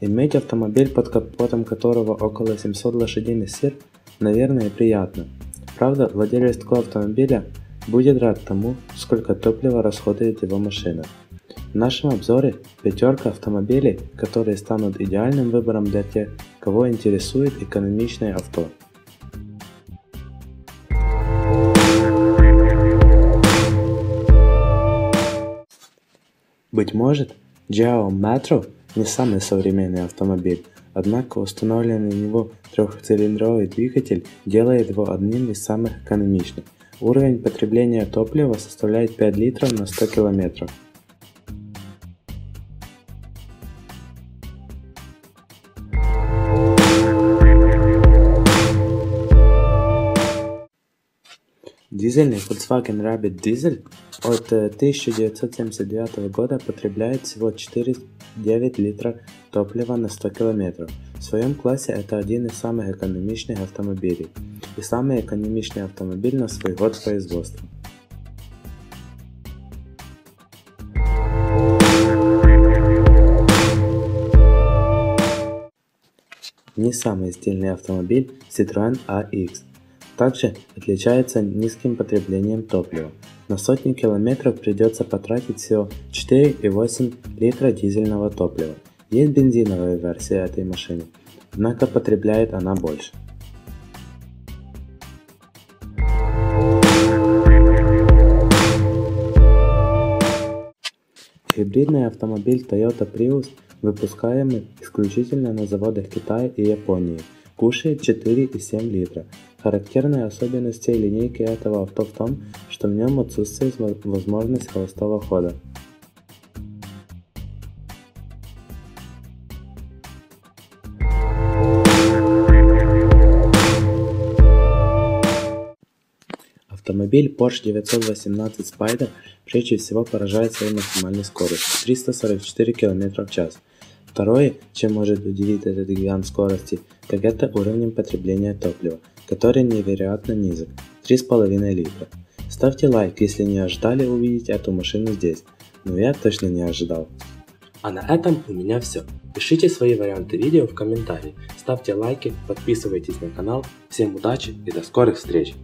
Иметь автомобиль, под капотом которого около 700 лошадиных сил, наверное, приятно. Правда, владелец такого автомобиля будет рад тому, сколько топлива расходует его машина. В нашем обзоре пятерка автомобилей, которые станут идеальным выбором для тех, кого интересует экономичное авто. Быть может, Geo Metro не самый современный автомобиль, однако установленный в него трехцилиндровый двигатель делает его одним из самых экономичных. Уровень потребления топлива составляет 5 литров на 100 километров. Дизельный Volkswagen Rabbit Diesel от 1979 года потребляет всего 4,9 литра топлива на 100 км. В своем классе это один из самых экономичных автомобилей и самый экономичный автомобиль на свой год производства. Не самый стильный автомобиль Citroën AX. Также отличается низким потреблением топлива. На сотню километров придется потратить всего 4,8 литра дизельного топлива. Есть бензиновая версия этой машины, однако потребляет она больше. Гибридный автомобиль Toyota Prius, выпускаемый исключительно на заводах Китая и Японии, кушает 4,7 литра. Характерной особенностью линейки этого авто в том, что в нем отсутствует возможность холостого хода. Автомобиль Porsche 918 Spyder прежде всего поражает своей максимальной скоростью 344 км в час. Второе, чем может удивить этот гигант скорости, так это уровнем потребления топлива, который невероятно низок – 3,5 литра. Ставьте лайк, если не ожидали увидеть эту машину здесь, но я точно не ожидал. А на этом у меня все. Пишите свои варианты видео в комментарии, ставьте лайки, подписывайтесь на канал. Всем удачи и до скорых встреч!